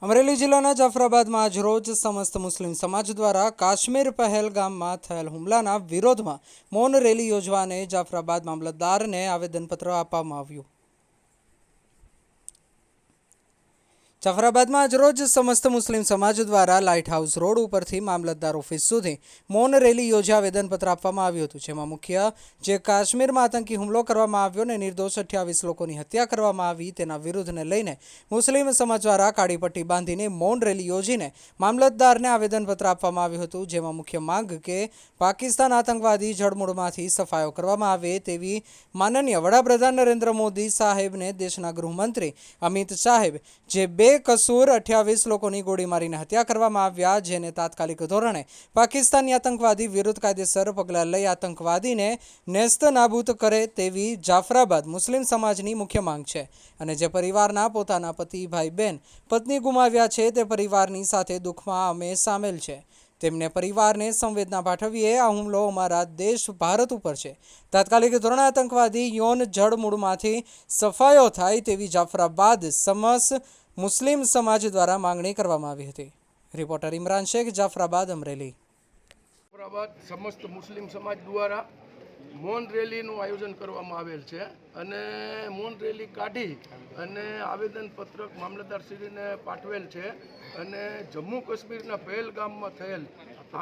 અમરેલી જિલ્લાના જાફરાબાદમાં આજરોજ સમસ્ત મુસ્લિમ સમાજ દ્વારા કાશ્મીર પહેલગામમાં થયેલ હુમલાના વિરોધમાં મૌન રેલી યોજવાને જાફરાબાદ મામલતદારને આવેદનપત્ર આપવામાં આવ્યું। જાફરાબાદમાં આજરોજ સમસ્ત મુસ્લિમ સમાજ દ્વારા લાઇટ હાઉસ રોડ ઉપરથી મામલતદાર ઓફિસ સુધી મૌન રેલી યોજી આવેદનપત્ર આપવામાં આવ્યું હતું, જેમાં મુખ્ય જે કાશ્મીરમાં આતંકી હુમલો કરવામાં આવ્યો અને નિર્દોષ 28 લોકોની હત્યા કરવામાં આવી તેના વિરુદ્ધને લઈને મુસ્લિમ સમાજ દ્વારા કાળી પટ્ટી બાંધીને મૌન રેલી યોજીને મામલતદારને આવેદનપત્ર આપવામાં આવ્યું હતું, જેમાં મુખ્ય માંગ કે પાકિસ્તાન આતંકવાદી જડમૂળમાંથી સફાયો કરવામાં આવે તેવી માનનીય વડાપ્રધાન નરેન્દ્ર મોદી સાહેબને દેશના ગૃહમંત્રી અમિત સાહેબ જે બેકસૂર 28 લોકોની ગોળી મારીને હત્યા કરવામાં આવ્યા, જેને તાત્કાલિક ધોરણે પાકિસ્તાની આતંકવાદી વિરુદ્ધ કાયદેસર પગલાં લઈ આતંકવાદીને નેસ્ત નાબૂદ કરે તેવી જાફરાબાદ મુસ્લિમ સમાજની મુખ્ય માંગ છે અને જે પરિવારના પોતાના પતિ, ભાઈ, બહેન, પત્ની ગુમાવ્યા છે તે પરિવારની સાથે દુઃખમાં અમે સામેલ છે। તેમને પરિવારને સંવેદના પાઠવીએ। આ હુમલો અમારા દેશ ભારત ઉપર છે। તાત્કાલિક ધોરણે આતંકવાદી યૌન જડમૂળમાંથી સફાયો થાય તેવી જાફરાબાદ સમસ્ત મુસ્લિમ સમાજ દ્વારા માંગણી કરવામાં આવી હતી। રિપોર્ટર ઇમરાન શેખ, જાફરાબાદ, અમરેલી। જાફરાબાદ સમસ્ત મુસ્લિમ સમાજ દ્વારા મૌન રેલીનું આયોજન કરવામાં આવેલ છે અને મૌન રેલી કાઢી અને આવેદનપત્રક મામલતદારશ્રીને પાઠવેલ છે અને જમ્મુ કાશ્મીરના પહેલગામમાં થયેલ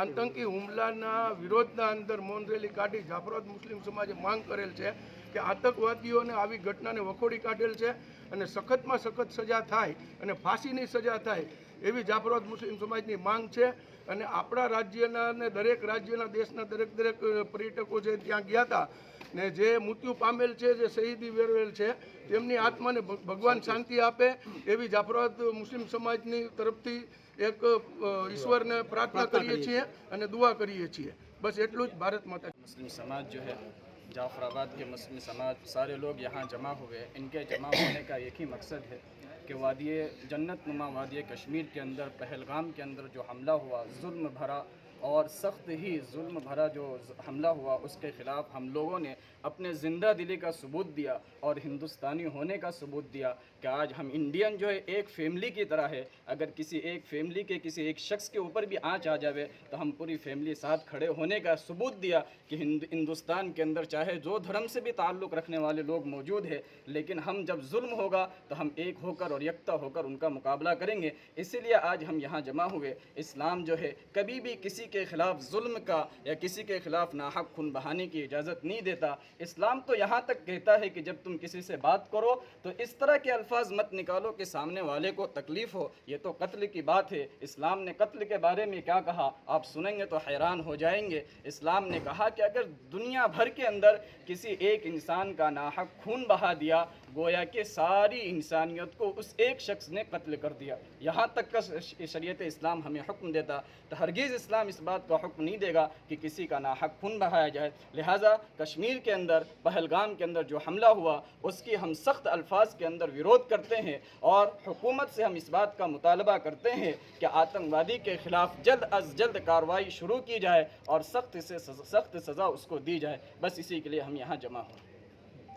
આતંકી હુમલાના વિરોધના અંદર મૌન રેલી કાઢી જાફરાબાદ મુસ્લિમ સમાજે માંગ કરેલ છે કે આતંકવાદીઓને આવી ઘટનાને વખોડી કાઢેલ છે અને સખતમાં સખત સજા થાય અને ફાંસીની સજા થાય એવી જાફરાબાદ મુસ્લિમ સમાજની માંગ છે। અને આપણા રાજ્યના અને દરેક રાજ્યના દેશના દરેક પર્યટકો છે ત્યાં ગયા હતા ને જે મૃત્યુ પામેલ છે, જે શહીદી વેરવેલ છે, તેમની આત્માને ભગવાન શાંતિ આપે એવી જાફરાબાદ મુસ્લિમ સમાજની તરફથી એક ઈશ્વરને પ્રાર્થના કરીએ છીએ અને દુઆ કરીએ છીએ। બસ એટલું જ। ભારત માતા। मुस्लिम समाज जो है जाफराबाद के मुस्लिम समाज सारे लोग यहाँ जमा हुए। इनके जमा होने का एक ही मकसद है कि वादिय जन्नत नुमा वादिय कश्मीर के अंदर पहलगाम के अंदर जो हमला हुआ, जुल्म भरा और सख्त ही जुल्म भरा जो हमला हुआ, उसके ख़िलाफ़ हम लोगों ने अपने ज़िंदा दिली का सबूत दिया और हिंदुस्तानी होने का सबूत दिया कि आज हम इंडियन जो है एक फैमिली की तरह है। अगर किसी एक फैमिली के किसी एक शख्स के ऊपर भी आँच आ जावे तो हम पूरी फैमिली साथ खड़े होने का सबूत दिया कि हिंदुस्तान के अंदर चाहे जो धर्म से भी ताल्लुक़ रखने वाले लोग मौजूद है, लेकिन हम जब जुल्म होगा तो हम एक होकर और यकता होकर उनका मुकाबला करेंगे। इसीलिए आज हम यहाँ जमा हुए। इस्लाम जो है कभी भी किसी के ख़िलाफ़ जुल्म का या किसी के ख़िलाफ़ नाहक खून बहाने की इजाज़त नहीं देता। इस्लाम तो यहाँ तक कहता है कि जब तुम किसी से बात करो तो इस तरह के अल्फाज मत निकालो कि सामने वाले को तकलीफ़ हो। ये तो कत्ल की बात है। इस्लाम ने कत्ल के बारे में क्या कहा आप सुनेंगे तो हैरान हो जाएंगे। इस्लाम ने कहा कि अगर दुनिया भर के अंदर किसी एक इंसान का नाहक खून बहा दिया, गोया कि सारी इंसानियत को उस एक शख्स ने कत्ल कर दिया। यहाँ तक का शरीयत इस्लाम हमें हुक्म देता, तो हरगिज़ इस्लाम इस बात का हुक्म नहीं देगा कि किसी का नाहक खून बहाया जाए। लिहाजा कश्मीर के अंदर पहलगाम के अंदर जो हमला हुआ उसकी हम सख्त अल्फाज के अंदर विरोध करते हैं और हुकूमत से हम इस बात का मुतालबा करते हैं कि आतंकवादी के ख़िलाफ़ जल्द अज जल्द कार्रवाई शुरू की जाए और सख्त से सख्त सज़ा उसको दी जाए। बस इसी के लिए हम यहाँ जमा हुए।